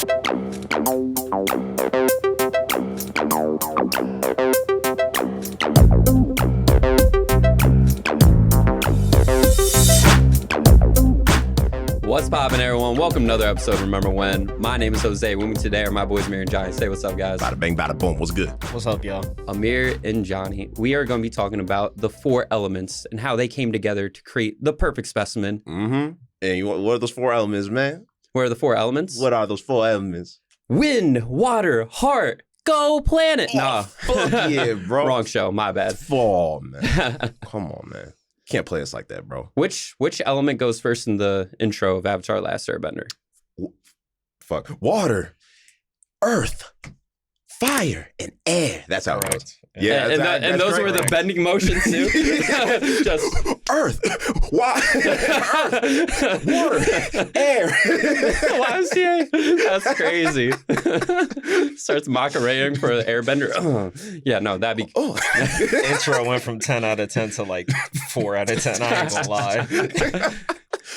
What's poppin', everyone? Welcome to another episode of Remember When. My name is Jose. With me today are my boys Amir and Johnny. Say what's up, guys. Bada bang, bada boom. What's good? What's up, y'all? Amir and Johnny, we are going to be talking about the four elements and how they came together to create the perfect specimen. Mm-hmm. And what are those four elements, man? What are the four elements? What are those four elements? Wind, water, heart, go planet. Nah. Fuck yeah, bro. Wrong show. My bad. Four, man. Come on, man. Can't play us like that, bro. Which element goes first in the intro of Avatar the Last Airbender? Fuck. Water, earth, fire, and air. That's how it goes. Yeah, and those were the bending motions too. Just earth, water, air. YMCA. That's crazy. Starts macaraying for the airbender. Yeah, no, that'd be. Intro went from 10 out of 10 to like 4 out of 10. I ain't gonna lie.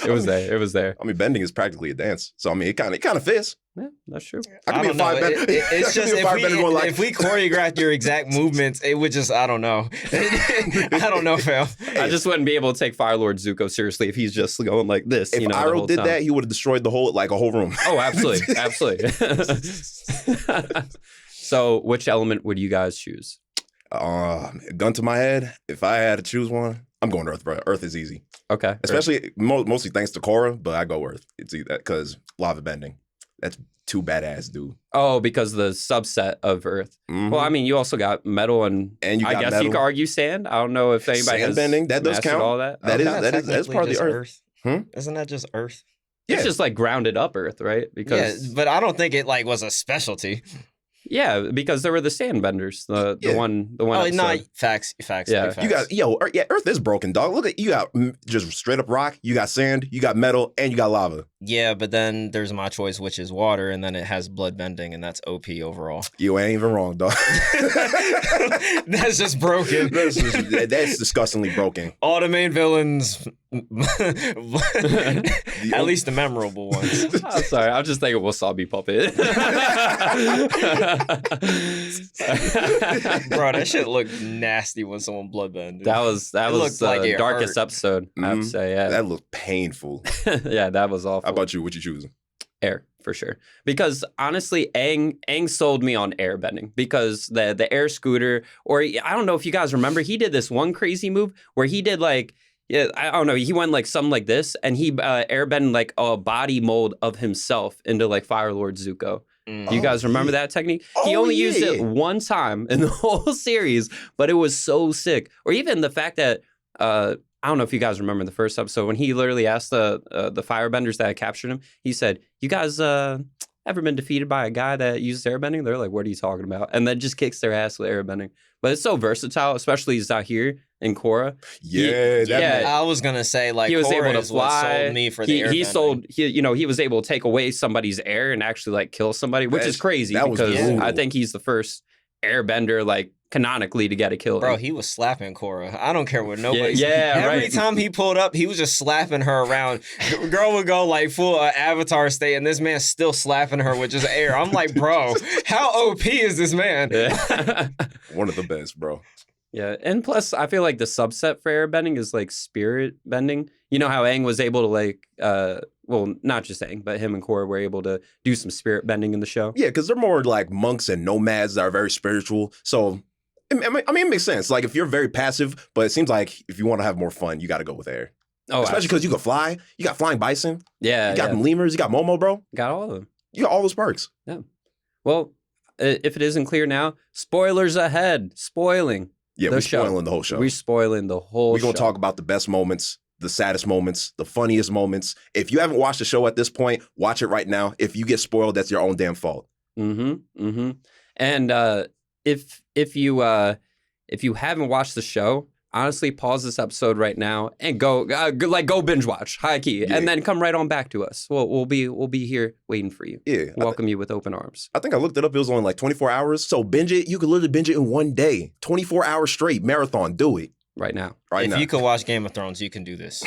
It was there. It was there. I mean, bending is practically a dance, so I mean, it kind of fits. Yeah, that's true. I don't know. It's just if we choreographed your exact movements, it would just, I don't know. I don't know, fam. I just wouldn't be able to take Fire Lord Zuko seriously if he's just going like this. If Iroh did that, he would have destroyed the whole room. Oh, absolutely, absolutely. So, which element would you guys choose? Gun to my head. If I had to choose one, I'm going Earth, bro. Earth is easy. Okay. Especially mostly thanks to Korra, but I go Earth. It's either because lava bending. That's too badass, dude. Oh, because the subset of Earth. Mm-hmm. Well, I mean, you also got metal and you got metal. You could argue sand. I don't know if anybody sand has bending. That does count. All that. That is part of the Earth. Isn't that just Earth? It's just like grounded up Earth, right? Because but I don't think it like was a specialty. Yeah, because there were the sand benders. The one. Oh, episode. No, facts. Yeah, facts. You got Earth is broken, dog. Look at you got just straight up rock. You got sand. You got metal, and you got lava. Yeah, but then there's my choice, which is water, and then it has blood bending, and that's OP overall. You ain't even wrong, dog. That's just broken. That's disgustingly broken. All the main villains, at least the memorable ones. I'm sorry, I'm just thinking Wasabi Puppet. Bro, that shit looked nasty when someone bloodbended. That was the darkest episode, I have to say. Yeah, that looked painful. Yeah, that was awful. How about you? What you choosing? Air, for sure. Because honestly, Aang sold me on airbending because the air scooter, or I don't know if you guys remember, he did this one crazy move where he did like, yeah, I don't know, he went like something like this and he airbended like a body mold of himself into like Fire Lord Zuko. Do you guys remember that technique? He only used it one time in the whole series, but it was so sick. Or even the fact that, I don't know if you guys remember the first episode when he literally asked the firebenders that had captured him. He said, "You guys ever been defeated by a guy that uses airbending?" They're like, "What are you talking about?" And then just kicks their ass with airbending. But it's so versatile, especially he's out here in Korra. I was gonna say like he was Korra able to fly. What sold me for the airbending. He was able to take away somebody's air and actually like kill somebody, which is crazy because I think he's the first airbender like canonically to get a kill. Bro, he was slapping Korra. I don't care what nobody said. Every time he pulled up, he was just slapping her around. Girl would go like full Avatar state, and this man's still slapping her with just air. I'm like, bro, how OP is this man? Yeah. One of the best, bro. Yeah, and plus, I feel like the subset for airbending is like spirit bending. You know how Aang was able to like, well, not just Aang, but him and Korra were able to do some spirit bending in the show. Yeah, because they're more like monks and nomads that are very spiritual. So, I mean, it makes sense. Like if you're very passive, but it seems like if you want to have more fun, you got to go with air. Oh, especially because you can fly. You got flying bison. Yeah, you got lemurs. You got Momo, bro. Got all of them. You got all those perks. Yeah. Well, if it isn't clear now, spoilers ahead. Spoiling. Yeah, we're spoiling the whole show. We're spoiling the whole show. We're going to talk about the best moments, the saddest moments, the funniest moments. If you haven't watched the show at this point, watch it right now. If you get spoiled, that's your own damn fault. Mm-hmm. Mm-hmm. And if you haven't watched the show, honestly, pause this episode right now and go binge watch, high key, and then come right on back to us. We'll be here waiting for you. Yeah, welcome you with open arms. I think I looked it up. It was only like 24 hours. So binge it. You could literally binge it in one day, 24 hours straight, marathon. Do it right now. If you could watch Game of Thrones, you can do this.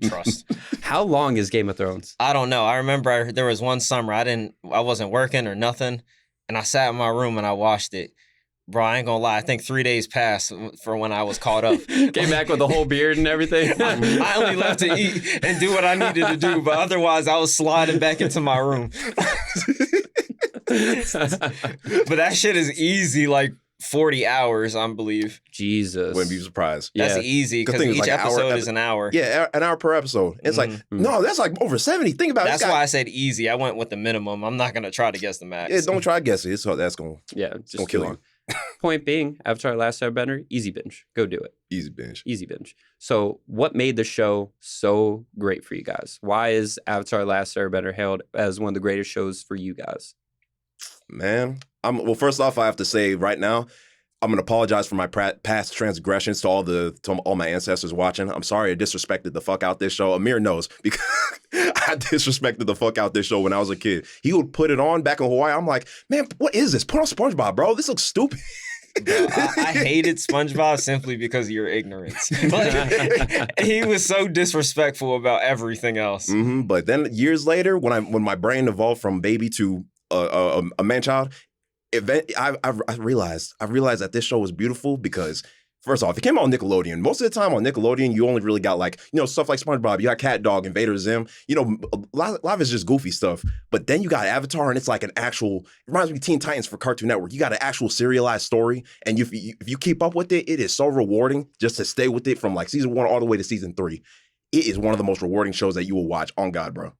Trust. How long is Game of Thrones? I don't know. I remember there was one summer I wasn't working or nothing, and I sat in my room and I watched it. Bro, I ain't gonna lie. I think 3 days passed for when I was caught up. Came back with a whole beard and everying. I only left to eat and do what I needed to do, but otherwise I was sliding back into my room. But that shit is easy, like 40 hours, I believe. Jesus. Wouldn't be surprised. That's easy because each episode is an hour. Yeah, an hour per episode. It's like, no, that's like over 70. Think about it. That's why I said easy. I went with the minimum. I'm not going to try to guess the max. Yeah, don't try to guess it. That's going to kill you. Point being, Avatar the Last Airbender, easy binge. Go do it. Easy binge. Easy binge. So what made the show so great for you guys? Why is Avatar the Last Airbender hailed as one of the greatest shows for you guys? Man, well, first off, I have to say right now, I'm going to apologize for my past transgressions to all my ancestors watching. I'm sorry I disrespected the fuck out this show. Amir knows because I disrespected the fuck out this show when I was a kid. He would put it on back in Hawaii. I'm like, man, what is this? Put on SpongeBob, bro. This looks stupid. Bro, I hated SpongeBob simply because of your ignorance. Like, he was so disrespectful about everything else. Mm-hmm. But then years later, when my brain evolved from baby to a man-child, I realized that this show was beautiful because, first off, it came out on Nickelodeon. Most of the time on Nickelodeon, you only really got like, stuff like SpongeBob. You got Cat Dog, Invader Zim. A lot of it's just goofy stuff. But then you got Avatar, and it's like it reminds me of Teen Titans for Cartoon Network. You got an actual serialized story, and if you keep up with it, it is so rewarding just to stay with it from like season 1 all the way to season 3. It is one of the most rewarding shows that you will watch. On God, bro.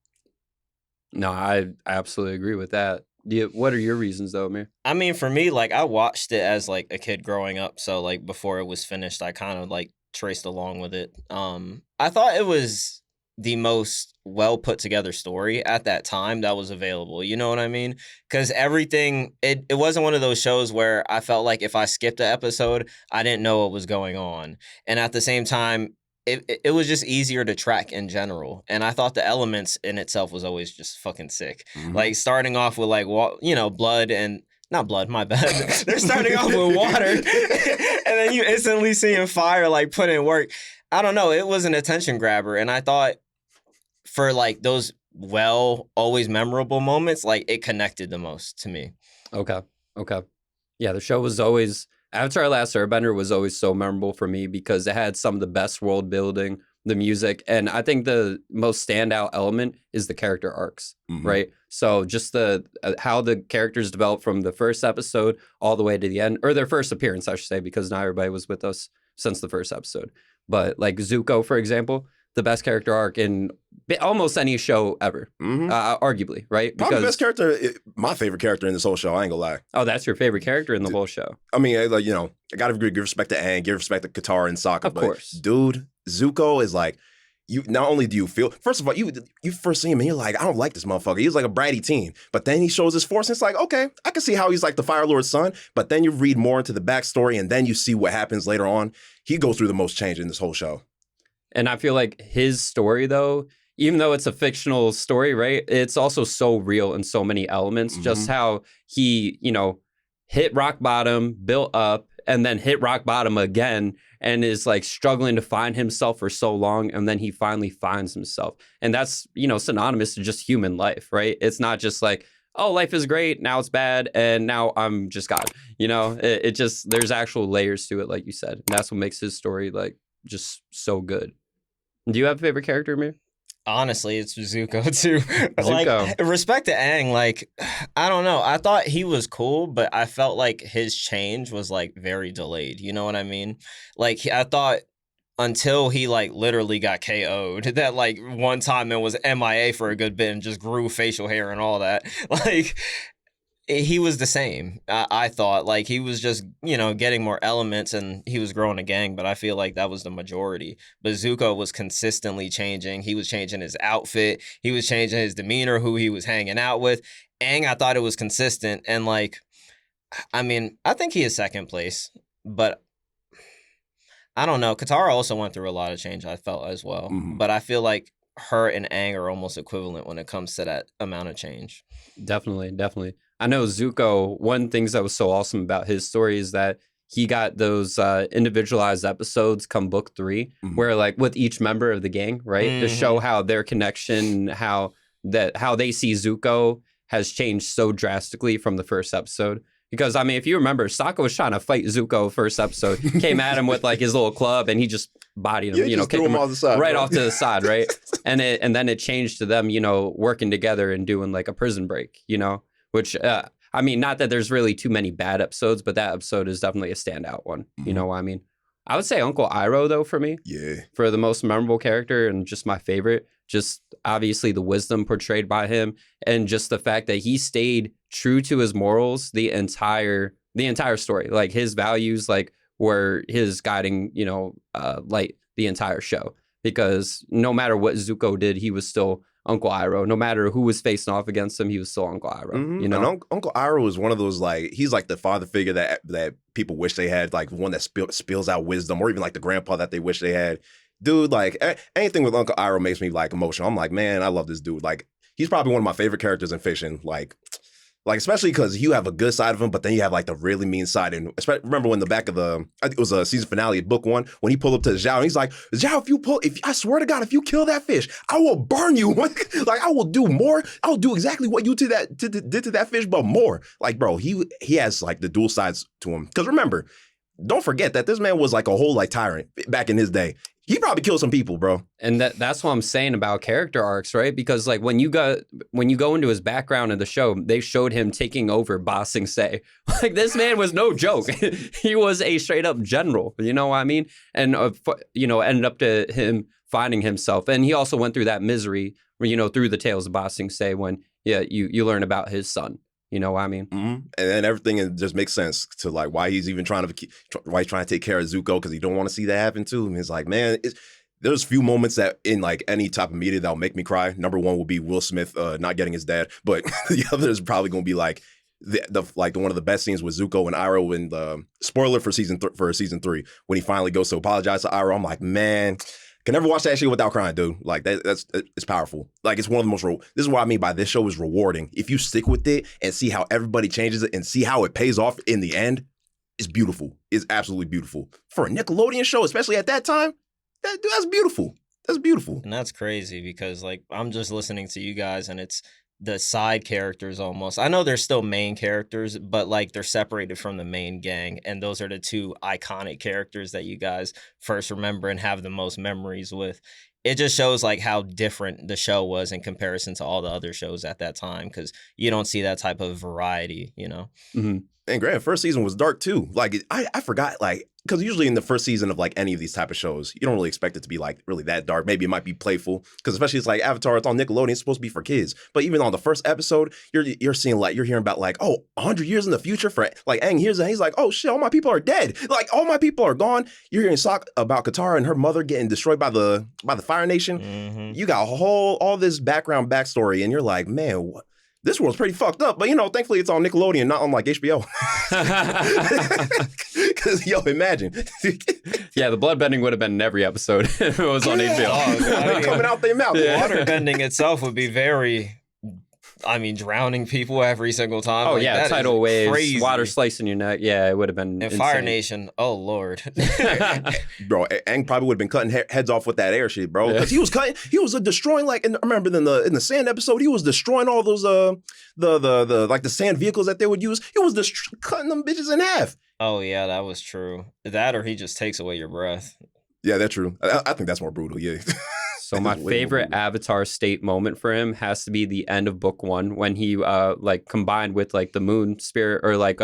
No, I absolutely agree with that. What are your reasons though, Amir? I mean, for me, like I watched it as like a kid growing up. So like before it was finished, I kind of like traced along with it. I thought it was the most well put together story at that time that was available. You know what I mean? Because everything, it wasn't one of those shows where I felt like if I skipped an episode, I didn't know what was going on. And at the same time, it was just easier to track in general. And I thought the elements in itself was always just fucking sick. Mm-hmm. Like starting off with like, blood and not blood, my bad. They're starting off with water and then you instantly seeing fire like put in work. I don't know. It was an attention grabber. And I thought for like those always memorable moments, like it connected the most to me. Okay. Yeah, the show was always... Avatar the Last Airbender was always so memorable for me because it had some of the best world building, the music, and I think the most standout element is the character arcs, right? So just how the characters developed from the first episode all the way to the end, or their first appearance, I should say, because not everybody was with us since the first episode. But like Zuko, for example, the best character arc in almost any show ever, arguably, right? Probably the best character, my favorite character in this whole show, I ain't gonna lie. Oh, that's your favorite character in the whole show? I mean, like, I gotta give respect to Aang, give respect to Katara and Sokka. Of course. Dude, Zuko is like, not only do you feel, first of all, you first see him and you're like, I don't like this motherfucker. He's like a bratty teen. But then he shows his force and it's like, okay, I can see how he's like the Fire Lord's son. But then you read more into the backstory and then you see what happens later on. He goes through the most change in this whole show. And I feel like his story, though, even though it's a fictional story, right, it's also so real in so many elements. Just how he, hit rock bottom, built up, and then hit rock bottom again, and is like struggling to find himself for so long, and then he finally finds himself. And that's, synonymous to just human life, right? It's not just like, oh, life is great, now it's bad, and now I'm just God. It just, there's actual layers to it, like you said. And that's what makes his story, like, just so good. Do you have a favorite character, Amir? Honestly, it's Zuko too. Zuko. Like, respect to Aang, like, I don't know. I thought he was cool, but I felt like his change was like very delayed. You know what I mean? Like, I thought until he like literally got KO'd that like one time and was MIA for a good bit and just grew facial hair and all that. Like, he was the same. I thought like he was just, getting more elements and he was growing a gang, but I feel like that was the majority. But Zuko was consistently changing. He was changing his outfit. He was changing his demeanor, who he was hanging out with. Aang, I thought it was consistent. And like, I mean, I think he is second place, but I don't know. Katara also went through a lot of change, I felt as well. But I feel like her and Aang are almost equivalent when it comes to that amount of change. Definitely. I know Zuko, one of the things that was so awesome about his story is that he got those individualized episodes come book 3, where like with each member of the gang, right, to show how their connection, how they see Zuko has changed so drastically from the first episode. Because, I mean, if you remember, Sokka was trying to fight Zuko first episode, came at him with like his little club, and he just bodied him, kicked him off the side, right off to the side, right? And then it changed to them, working together and doing like a prison break, which, I mean, not that there's really too many bad episodes, but that episode is definitely a standout one. You know what I mean? I would say Uncle Iroh, though, for me. Yeah. For the most memorable character and just my favorite. Just obviously the wisdom portrayed by him, and just the fact that he stayed true to his morals the entire story. Like his values, like were his guiding, light the entire show. Because no matter what Zuko did, he was still Uncle Iroh. No matter who was facing off against him, he was still Uncle Iroh. And Uncle Iroh is one of those, like, he's like the father figure that people wish they had, like one that spills out wisdom, or even like the grandpa that they wish they had. Dude, like, anything with Uncle Iroh makes me, like, emotional. I'm like, man, I love this dude. Like, he's probably one of my favorite characters in fiction. Like especially because you have a good side of him, but then you have, like, the really mean side. And remember when I think it was a season finale of book 1, when he pulled up to Zhao, and he's like, Zhao, I swear to God, if you kill that fish, I will burn you. Like, I will do more. I'll do exactly what you did to that fish, but more. Like, bro, he has, like, the dual sides to him. Because remember, don't forget that this man was, like, a whole, like, tyrant back in his day. He probably killed some people, bro. And that's what I'm saying about character arcs, right? Because like when you go into his background in the show, they showed him taking over Ba Sing Se. Like this man was no joke. He was a straight up general. You know what I mean? And ended up to him finding himself. And he also went through that misery, through the tales of Ba Sing Se when you learn about his son. You know what I mean? And then everything just makes sense to like why he's even trying to take care of Zuko, because he don't want to see that happen to him. It's like, man, there's few moments that in like any type of media that'll make me cry. Number one will be Will Smith not getting his dad, but the other is probably going to be like the one of the best scenes with Zuko and Iroh in the spoiler for season 3 when he finally goes to apologize to Iroh. I'm like, man. Can never watch that shit without crying, dude. Like, it's powerful. Like, it's one of the most, this is what I mean by this show is rewarding. If you stick with it and see how everybody changes it and see how it pays off in the end, it's beautiful. It's absolutely beautiful. For a Nickelodeon show, especially at that time, that's beautiful. That's beautiful. And that's crazy because, like, I'm just listening to you guys and it's the side characters almost. I know they're still main characters, but like they're separated from the main gang. And those are the two iconic characters that you guys first remember and have the most memories with. It just shows like how different the show was in comparison to all the other shows at that time, because you don't see that type of variety, And Grant, first season was dark too. Like I forgot, like, because usually in the first season of like any of these type of shows, you don't really expect it to be like really that dark. Maybe it might be playful, because especially it's like Avatar, it's on Nickelodeon, it's supposed to be for kids. But even on the first episode, you're seeing like you're hearing about like 100 years in the future for like Aang. He's like, oh shit, all my people are dead. Like all my people are gone. You're hearing about Katara and her mother getting destroyed by the Fire Nation. You got all this backstory, and you're like, man, what? This world's pretty fucked up, but thankfully it's on Nickelodeon, not on like HBO. Because imagine. Yeah, the bloodbending would have been in every episode if it was on HBO. Coming out their mouth. Yeah. Waterbending itself would be very, drowning people every single time. Oh, like, yeah, tidal waves, crazy. Water slicing your neck. Yeah, it would have been insane. Fire Nation, oh, Lord. Bro, Aang probably would have been cutting heads off with that air shit, bro. Because he was destroying, like, and I remember in the sand episode, he was destroying all those, the sand vehicles that they would use. He was cutting them bitches in half. Oh, yeah, that was true. That or he just takes away your breath. Yeah, that's true. I think that's more brutal, yeah. So my favorite Avatar state moment for him has to be the end of book 1 when he combined with like the moon spirit, or like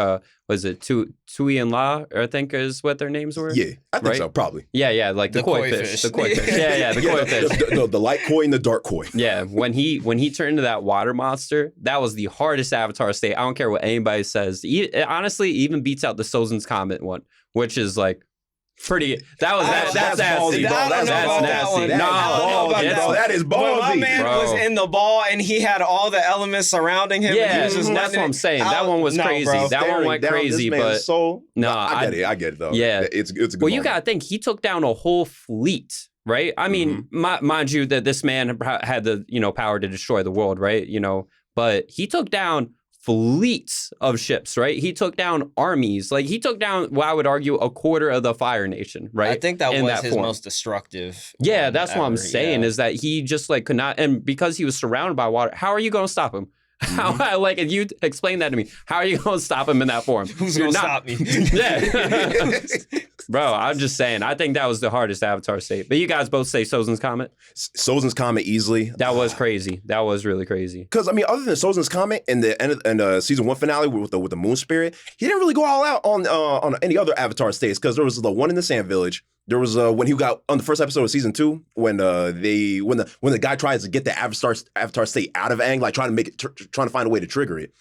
was it Tui and La, I think is what their names were? Yeah, I think so, probably. Yeah, like the koi fish. The koi fish. Yeah, the koi fish. The light koi and the dark koi. Yeah, when he turned into that water monster, that was the hardest Avatar state. I don't care what anybody says. Honestly, even beats out the Sozin's Comet one, which is like pretty. That's nasty, bro. That's nasty. That is ballsy. My man was in the ball and he had all the elements surrounding him. Yeah, that's what I'm saying. That one was crazy. Bro. That one went crazy, but I get it though. Yeah, it's a good well, moment. you gotta think he took down a whole fleet, right? I mean, mind you, that this man had the power to destroy the world, right? But he took down fleets of ships, right? He took down armies. Like, he took down, well, I would argue, a quarter of the Fire Nation, right? I think that was his most destructive. Yeah, that's what I'm saying, is that he just, like, could not, and because he was surrounded by water, how are you going to stop him? How, like, if you explain that to me, how are you going to stop him in that form? Who's going to stop me? Yeah. Bro, I'm just saying, I think that was the hardest Avatar state. But you guys both say Sozin's Comet? Sozin's Comet easily. That was crazy. That was really crazy. Because, I mean, other than Sozin's Comet in the end of season 1 finale with the Moon Spirit, he didn't really go all out on any other Avatar states, because there was the one in the Sand Village. There was when he got on the first episode of season 2 when the guy tries to get the Avatar state out of Aang, like trying to find a way to trigger it.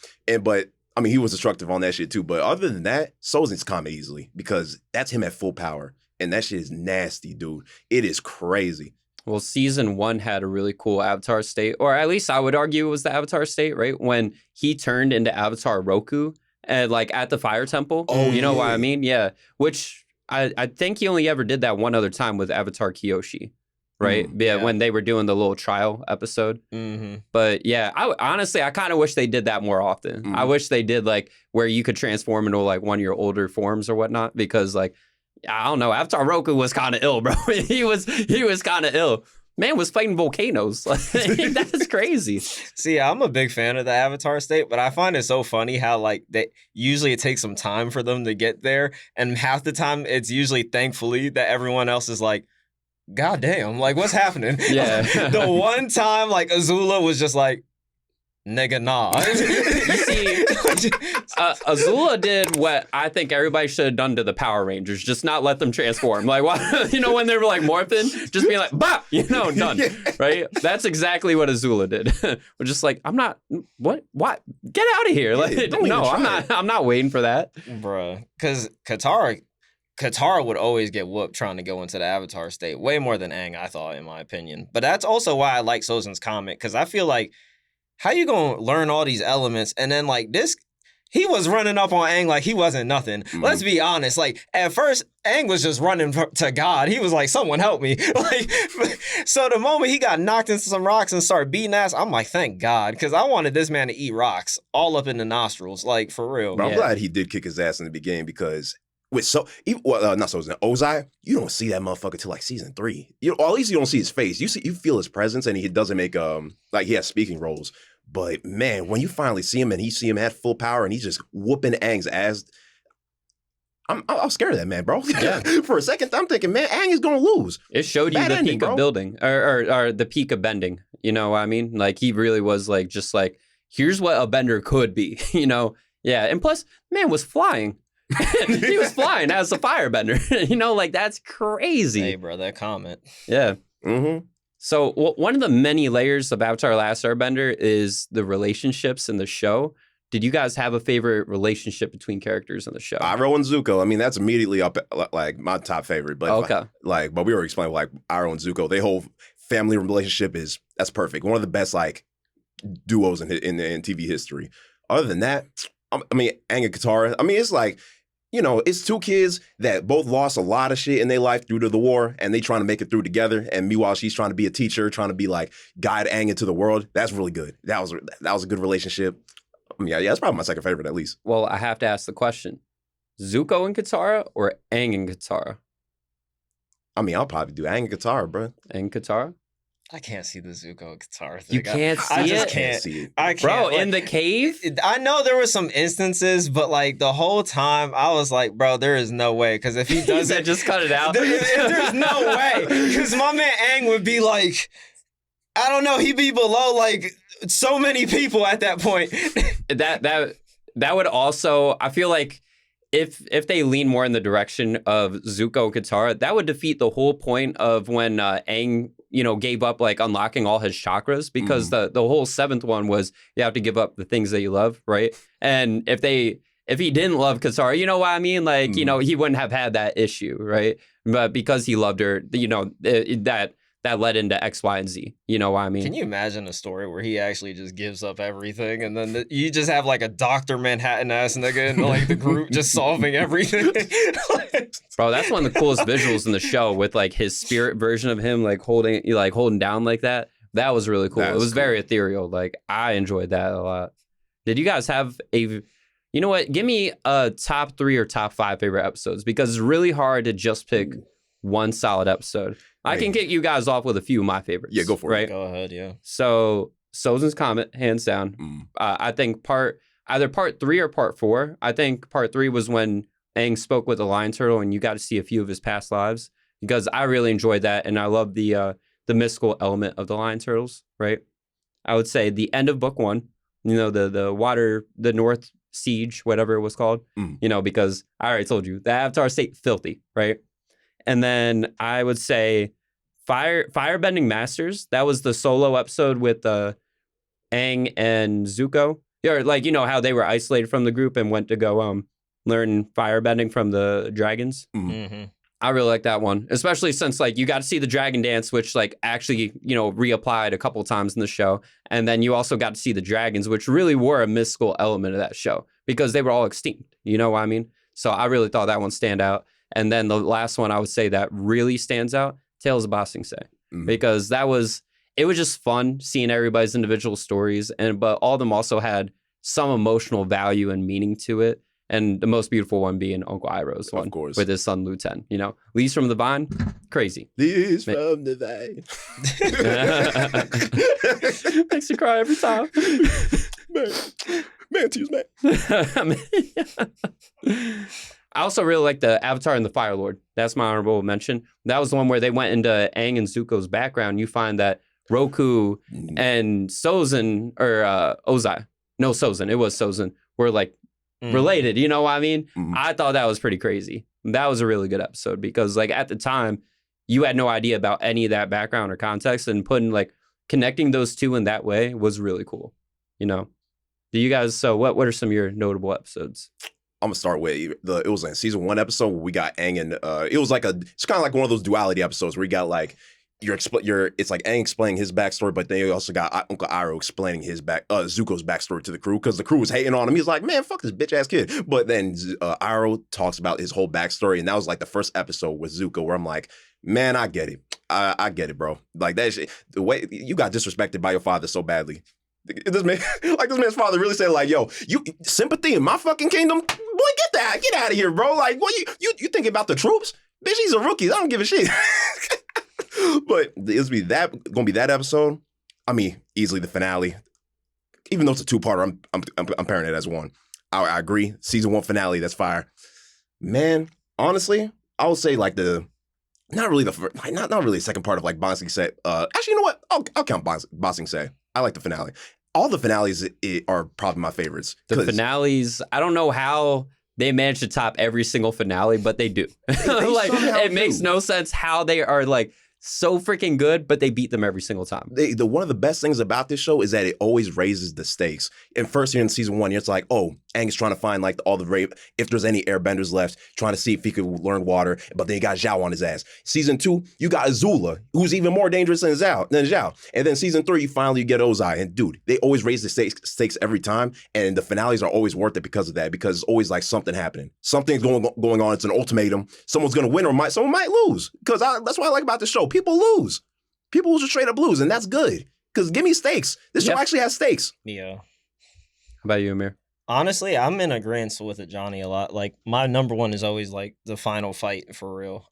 But I mean, he was destructive on that shit too. But other than that, Sozin's Comet easily, because that's him at full power, and that shit is nasty, dude. It is crazy. Well, season 1 had a really cool Avatar state, or at least I would argue it was the Avatar state, right? When he turned into Avatar Roku and like at the Fire Temple. Oh, you know what I mean? Yeah, which. I think he only ever did that one other time with Avatar Kyoshi, right? Yeah, when they were doing the little trial episode. Mm-hmm. But yeah, honestly, I kind of wish they did that more often. Mm-hmm. I wish they did like where you could transform into like one of your older forms or whatnot, because like, I don't know, Avatar Roku was kind of ill, bro. he was kind of ill. Man was fighting volcanoes. Like, that's crazy. See, I'm a big fan of the Avatar state, but I find it so funny how like usually it takes some time for them to get there, and half the time it's usually thankfully that everyone else is like, God damn, like what's happening? Yeah. The one time like Azula was just like, nigga, nah. You see, Azula did what I think everybody should have done to the Power Rangers, just not let them transform. Like, you know, when they were like morphing, just being like, bah, you know, done. Right? That's exactly what Azula did. We're just like, I'm not, what? Get out of here. Like, no, I'm not waiting for that. Bruh. Because Katara would always get whooped trying to go into the Avatar state, way more than Aang, I thought, in my opinion. But that's also why I like Sozin's Comet, because I feel like, how you gonna learn all these elements and then like this? He was running up on Aang like he wasn't nothing. Mm-hmm. Let's be honest. Like at first, Aang was just running to God. He was like, "Someone help me!" Like, so the moment he got knocked into some rocks and started beating ass, I'm like, "Thank God," because I wanted this man to eat rocks all up in the nostrils, like for real. But I'm glad he did kick his ass in the beginning, because not Sozin, Ozai, you don't see that motherfucker till like season 3. Or at least you don't see his face. You feel his presence, and he doesn't make like he has speaking roles. But man, when you finally see him and you see him at full power and he's just whooping Aang's ass, I'm scared of that man, bro. Yeah. For a second, I'm thinking, man, Aang is gonna lose. It showed you the peak of building, or the peak of bending. You know what I mean? Like he really was like, just like, here's what a bender could be. You know? Yeah. And plus, man was flying. He was flying as a firebender. You know, like that's crazy. Hey, bro, that comment. Yeah. Mm-hmm. So one of the many layers of Avatar: The Last Airbender is the relationships in the show. Did you guys have a favorite relationship between characters in the show? Iroh and Zuko. I mean, that's immediately up like my top favorite. But okay. But we were explaining like Iroh and Zuko. Their whole family relationship that's perfect. One of the best like duos in TV history. Other than that, I mean, Aang and Katara. I mean, it's like, you know, it's two kids that both lost a lot of shit in their life due to the war, and they trying to make it through together. And meanwhile, she's trying to be a teacher, trying to be like guide Aang into the world. That's really good. That was a good relationship. I mean, yeah, that's probably my second favorite at least. Well, I have to ask the question: Zuko and Katara or Aang and Katara? I mean, I'll probably do Aang and Katara, bro. Aang Katara? I can't see the Zuko Katara thing. You can't see it? I just can't see it. I can't. Bro, like, in the cave? I know there were some instances, but like the whole time I was like, bro, there is no way. Because if he does it, just cut it out. There's no way. Because my man Aang would be like, I don't know, he'd be below like so many people at that point. That would also, I feel like, if they lean more in the direction of Zuko Katara, that would defeat the whole point of when Aang, you know, gave up like unlocking all his chakras, because the whole seventh one was you have to give up the things that you love, right? And if he didn't love Katara, you know what I mean? Like, you know, he wouldn't have had that issue, right? But because he loved her, you know, that led into X, Y, and Z. You know what I mean? Can you imagine a story where he actually just gives up everything, and then you just have like a Dr. Manhattan ass nigga and like the group just solving everything? Bro, that's one of the coolest visuals in the show, with like his spirit version of him like holding down like that. That was really cool. It was very ethereal. Like I enjoyed that a lot. Did you guys have a... You know what? Give me a top 3 or top 5 favorite episodes, because it's really hard to just pick one solid episode. I can get you guys off with a few of my favorites. Yeah, go for it. Go ahead, yeah. So, Sozin's Comet, hands down. I think either part 3 or part 4. I think part 3 was when Aang spoke with the lion turtle and you got to see a few of his past lives, because I really enjoyed that, and I love the mystical element of the lion turtles, right? I would say the end of book 1, you know, the water, the North Siege, whatever it was called, you know, because I already told you the Avatar state filthy, right? And then I would say Firebending Masters. That was the solo episode with Aang and Zuko. Or like, you know, how they were isolated from the group and went to go learn firebending from the dragons. I really like that one, especially since like you got to see the dragon dance, which like actually, you know, reapplied a couple times in the show. And then you also got to see the dragons, which really were a mystical element of that show because they were all extinct. You know what I mean? So I really thought that one stand out. And then the last one I would say that really stands out, Tales of Ba Sing Se, because it was just fun seeing everybody's individual stories, but all of them also had some emotional value and meaning to it. And the most beautiful one being Uncle Iroh's one, of course, with his son Lu-Ten. You know, Leaves from the Vine, crazy. Leaves from the Vine. Makes you cry every time. Man, tears, man. I also really like the Avatar and the Fire Lord. That's my honorable mention. That was the one where they went into Aang and Zuko's background. You find that Roku and Sozin, or Ozai, no, Sozin, it was Sozin, were like related, you know what I mean? I thought that was pretty crazy. That was a really good episode because like at the time, you had no idea about any of that background or context, and connecting those two in that way was really cool, you know? Do you guys, so what are some of your notable episodes? I'm gonna start with it was in season 1 episode where we got Aang and it was like it's kind of like one of those duality episodes where you got like it's like Aang explaining his backstory, but then you also got Uncle Iroh explaining his Zuko's backstory to the crew because the crew was hating on him. He's like, man, fuck this bitch ass kid. But then Iroh talks about his whole backstory, and that was like the first episode with Zuko where I'm like, man, I get it. I get it, bro. Like that shit, the way you got disrespected by your father so badly. This man's father really said, like, yo, you sympathy in my fucking kingdom? Boy, get out of here, bro. Like, what you thinking about the troops? Bitch, he's a rookie. I don't give a shit. But it's gonna be that episode. I mean, easily the finale. Even though it's a 2-parter, I'm pairing it as one. I agree. Season 1 finale, that's fire. Man, honestly, I would say like not really the second part of like Ba Sing Se. Actually, you know what? I'll count Ba Sing Se. I like the finale. All the finales are probably my favorites. The finales, I don't know how they manage to top every single finale, but they do. Like it makes no sense how they are like so freaking good, but they beat them every single time. One of the best things about this show is that it always raises the stakes. And first here in season 1, it's like, oh, Aang's trying to find like all the if there's any airbenders left, trying to see if he could learn water, but then you got Zhao on his ass. Season 2, you got Azula, who's even more dangerous than Zhao. And then season 3, you get Ozai. And dude, they always raise the stakes every time, and the finales are always worth it because of that, because it's always like something happening. Something's going on, it's an ultimatum. Someone's gonna win or someone might lose. Because that's what I like about the show. People lose. People will just straight up lose, and that's good. Because give me stakes. This show actually has stakes. Yeah. How about you, Amir? Honestly, I'm in agreement with it, Johnny, a lot. Like, my number one is always, like, the final fight, for real.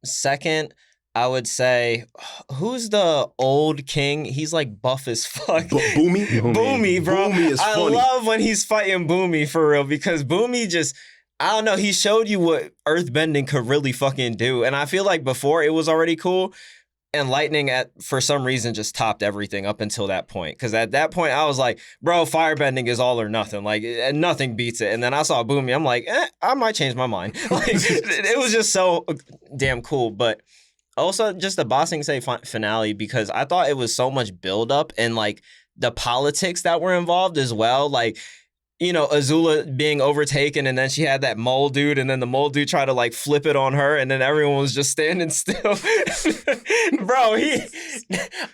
Second, I would say, who's the old king? He's, like, buff as fuck. Boomy? Boomy, bro. Boomy is funny. I love when he's fighting Boomy, for real, because Boomy just... I don't know, he showed you what earthbending could really fucking do. And I feel like before it was already cool, and lightning for some reason just topped everything up until that point. Because at that point I was like, bro, firebending is all or nothing. Like, nothing beats it. And then I saw Boomy, I'm like, I might change my mind. Like, it was just so damn cool. But also just the Ba Sing Se finale, because I thought it was so much buildup and like the politics that were involved as well. Like, you know, Azula being overtaken, and then she had that mole dude, and then the mole dude tried to like flip it on her, and then everyone was just standing still. Bro,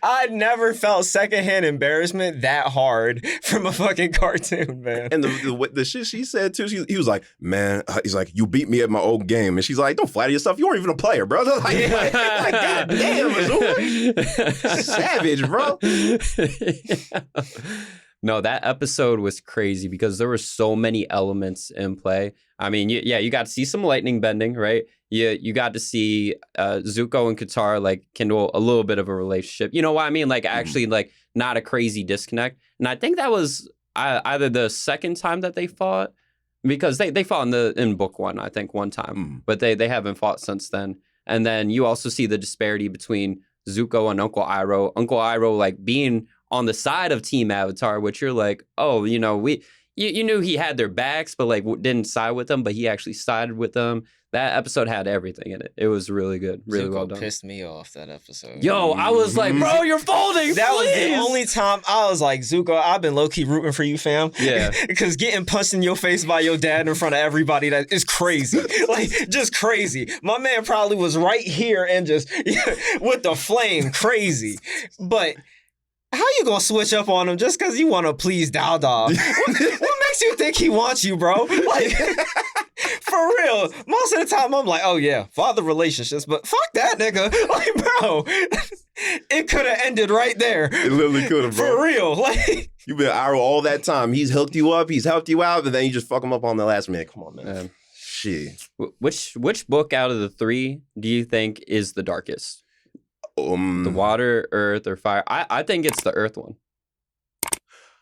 I never felt secondhand embarrassment that hard from a fucking cartoon, man. And the shit she said too, he was like, man, he's like, you beat me at my old game. And she's like, don't flatter yourself. You weren't even a player, bro. Like God damn, Azula. Savage, bro. No, that episode was crazy because there were so many elements in play. I mean, you got to see some lightning bending, right? You got to see Zuko and Katara like kindle a little bit of a relationship. You know what I mean? Like actually, like not a crazy disconnect. And I think that was either the second time that they fought, because they fought in book one, I think, one time, but they haven't fought since then. And then you also see the disparity between Zuko and Uncle Iroh. Uncle Iroh like being on the side of Team Avatar, which you're like, oh, you know, you knew he had their backs, but like didn't side with them, but he actually sided with them. That episode had everything in it. It was really good, really Zuko well done. Pissed me off that episode. Yo, I was like, bro, you're folding. That please. was the only time I was like, Zuko, I've been low key rooting for you, fam. Yeah, because getting punched in your face by your dad in front of everybody, that is crazy. Like, just crazy. My man probably was right here and just with the flame, crazy. But how you gonna switch up on him just because you want to please Dao Dao? What makes you think he wants you, bro? Like, for real. Most of the time, I'm like, oh yeah, father relationships, but fuck that nigga. Like, bro, it could have ended right there. It literally could have, bro. For real. Like, You've been Iroh all that time. He's hooked you up. He's helped you out, and then you just fuck him up on the last minute. Come on, man. Shit. Which book out of the three do you think is the darkest? The water, earth, or fire? I think it's the earth one.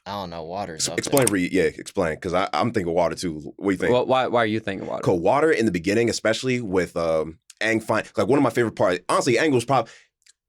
I don't know. Water's up Explain, there. Reed. Yeah, explain. Because I'm thinking water too. What do you think? Well, why are you thinking water? Because water in the beginning, especially with Aang find like one of my favorite parts. Honestly, Aang was probably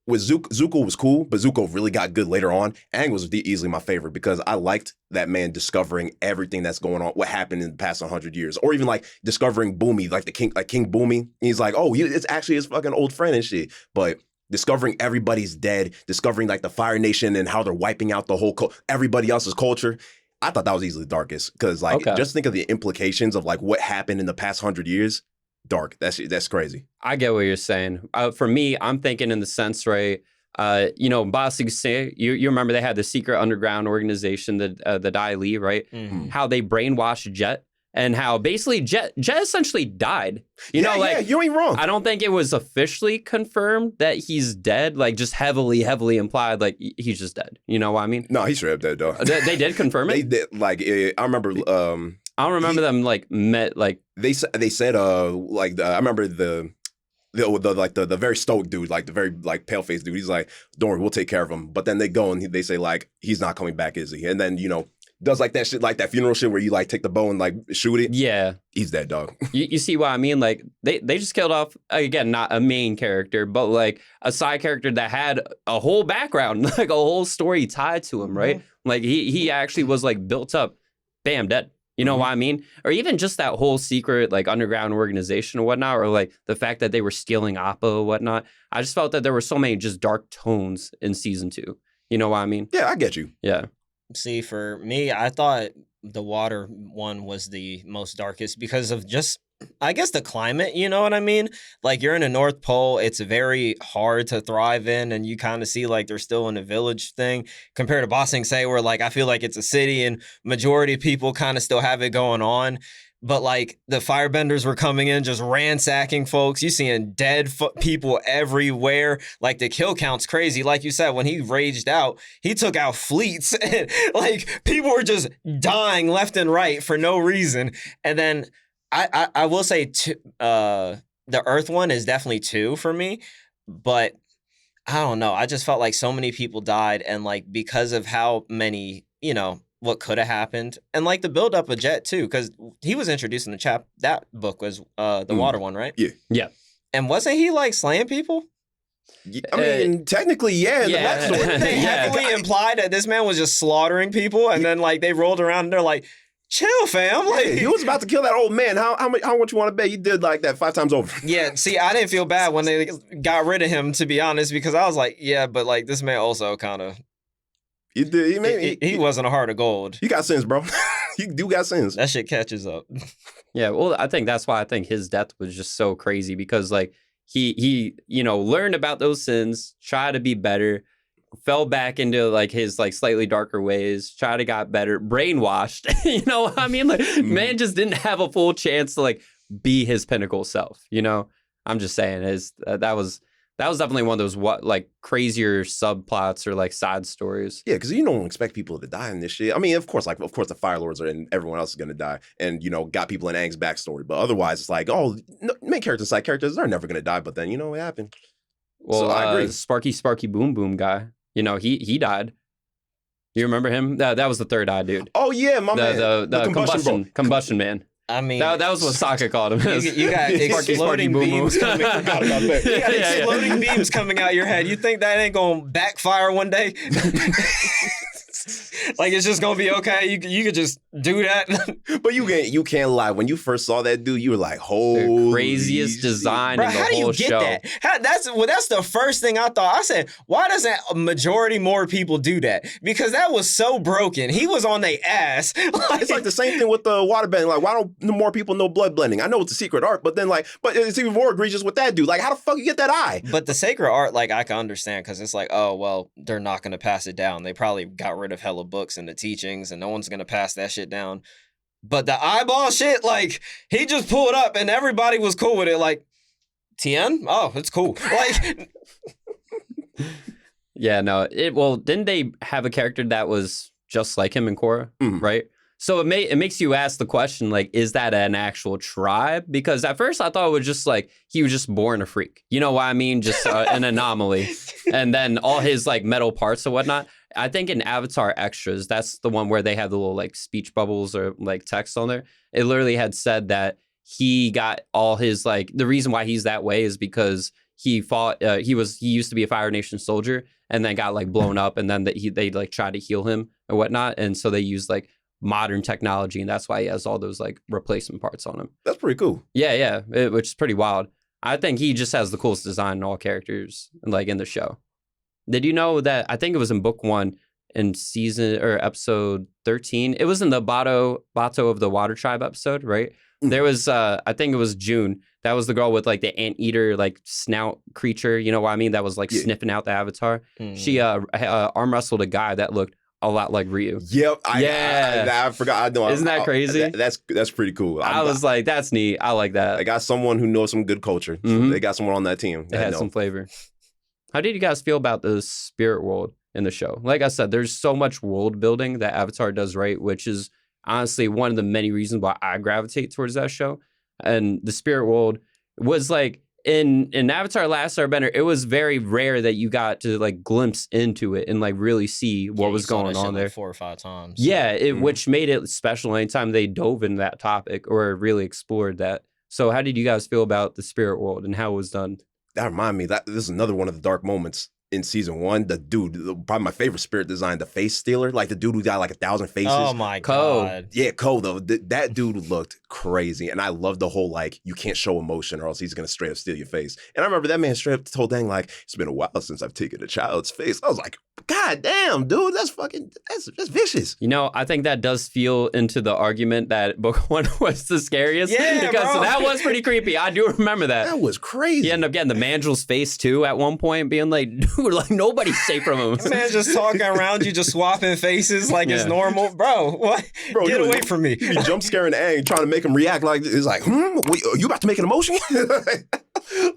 with Zuko was cool, but Zuko really got good later on. Aang was easily my favorite because I liked that man discovering everything that's going on, what happened in the past 100 years, or even like discovering Boomy, like King Boomy. He's like, oh, it's actually his fucking old friend and shit, but. Discovering everybody's dead, discovering like the Fire Nation and how they're wiping out the whole everybody else's culture. I thought that was easily the darkest because like just think of the implications of like what happened in the past 100 years. Dark. That's crazy. I get what you're saying. For me, I'm thinking in the sense, right? You know, Ba Sing Se, you remember they had the secret underground organization, the Dai Li, right? Mm-hmm. How they brainwashed Jet. And how basically Jet essentially died. You know, you ain't wrong. I don't think it was officially confirmed that he's dead. Like just heavily implied, like he's just dead. You know what I mean? No, he's straight up dead, though. They did confirm it. They did. Like I remember. I don't remember them like met like they said like I remember the very stoic dude, like the very like pale faced dude. He's like, don't worry, we'll take care of him. But then they go and they say like he's not coming back, is he? And then you know. Does like that shit, like that funeral shit where you like take the bow and like shoot it. Yeah. He's dead, dog. You see what I mean? Like they just killed off, again, not a main character, but like a side character that had a whole background, like a whole story tied to him, right? Like he actually was like built up, bam, dead. You know what I mean? Or even just that whole secret like underground organization or whatnot, or like the fact that they were stealing Appa or whatnot. I just felt that there were so many just dark tones in season 2. You know what I mean? Yeah, I get you. Yeah. See, for me, I thought the water one was the most darkest because of just, I guess, the climate, you know what I mean? Like, you're in the North Pole, it's very hard to thrive in, and you kind of see, like, they're still in a village thing, compared to Ba Sing Se, where, like, I feel like it's a city, and majority of people kind of still have it going on. But, like, the firebenders were coming in, just ransacking folks. You seeing dead people everywhere. Like, the kill count's crazy. Like you said, when he raged out, he took out fleets. And, like, people were just dying left and right for no reason. And then I will say the Earth one is definitely 2 for me. But I don't know. I just felt like so many people died. And, like, because of how many, you know, what could have happened, and like the build up of Jet too, because he was introduced in the that book was the water one, right? Yeah. And wasn't he like slaying people? Yeah, I mean, technically, yeah. Yeah. They heavily implied that this man was just slaughtering people, and then like they rolled around and they're like, "Chill, fam." Like he was about to kill that old man. How much you want to bet? He did like that 5 times over. Yeah. See, I didn't feel bad when they got rid of him, to be honest, because I was like, yeah, but like this man also kind of. He wasn't a heart of gold. You got sins, bro. You do got sins. That shit catches up. Yeah, well, I think that's why I think his death was just so crazy because like he you know learned about those sins, tried to be better, fell back into like his like slightly darker ways, tried to got better, brainwashed. You know what I mean? Like man just didn't have a full chance to like be his pinnacle self. You know, I'm just saying that That was definitely one of those crazier subplots or like side stories. Yeah, because you don't expect people to die in this shit. I mean, of course the Fire Lords are and everyone else is gonna die, and got people in Aang's backstory. But otherwise, it's like, oh, main characters, side characters, they're never gonna die. But then what happened? Well, so I agree. Sparky Boom Boom guy, he died. You remember him? That was the third eye dude. Oh yeah, my man, the combustion man. I mean, that was what Sokka called him. You got exploding beams coming. You got exploding beams coming out your head. You think that ain't gonna backfire one day? Like it's just gonna be okay. You could just do that. But you can't lie. When you first saw that dude, you were like, "Holy the craziest design in the whole show." That? That's the first thing I thought. I said, why doesn't a majority more people do that? Because that was so broken. He was on their ass. It's like the same thing with the water bending. Like, why don't more people know blood blending? I know it's a secret art, but it's even more egregious with that dude. Like, how the fuck you get that eye? But the sacred art, like, I can understand because it's like, oh well, they're not gonna pass it down. They probably got rid of hella books and the teachings, and no one's gonna pass that shit down. But the eyeball shit, like, he just pulled up and everybody was cool with it. Like, Tien? Oh, it's cool. Like, yeah, no. Didn't they have a character that was just like him in Korra, right? So it makes you ask the question, like, is that an actual tribe? Because at first I thought it was just like he was just born a freak. You know what I mean? Just an anomaly. And then all his like metal parts and whatnot. I think in Avatar Extras, that's the one where they have the little like speech bubbles or like text on there. It literally had said that he got all his like, the reason why he's that way is because he fought, he used to be a Fire Nation soldier and then got like blown up, and then they like tried to heal him and whatnot. And so they used like modern technology, and that's why he has all those like replacement parts on him. That's pretty cool. Yeah, which is pretty wild. I think he just has the coolest design in all characters like in the show. Did you know that I think it was in book 1 in season or episode 13? It was in the Bato of the Water Tribe episode, right? There was I think it was June. That was the girl with like the anteater like snout creature, you know what I mean? That was like sniffing out the Avatar. She arm wrestled a guy that looked a lot like Ryu. Yep. I forgot. I know. Isn't that crazy? That's pretty cool. I was like, that's neat. I like that. I got someone who knows some good culture. They got someone on that team. It had some flavor. How did you guys feel about the spirit world in the show? Like I said, there's so much world building that Avatar does right, which is honestly one of the many reasons why I gravitate towards that show. And the spirit world was like, in Avatar the Last Airbender, it was very rare that you got to like glimpse into it and like really see what was going on there. Like 4 or 5 times. Yeah, which made it special anytime they dove into that topic or really explored that. So how did you guys feel about the spirit world and how it was done? That reminded me that this is another one of the dark moments in season 1. The dude, probably my favorite spirit design, the face stealer, like the dude who got like 1,000 faces. Oh my god! Yeah, Ko though. That dude looked crazy, and I love the whole like you can't show emotion or else he's gonna straight up steal your face. And I remember that man straight up told Dang like it's been a while since I've taken a child's face. I was like, God damn, dude, that's vicious. You know, I think that does feel into the argument that book 1 was the scariest. Yeah, because bro. That was pretty creepy. I do remember that. That was crazy. He ended up getting the Mandrel's face too at one point, being like, dude, like nobody's safe from him. Man, just talking around you, just swapping faces like it's normal, bro. What? Bro, get away from me. You be jump scaring Aang, trying to make him react like it's like, wait, are you about to make an emotion?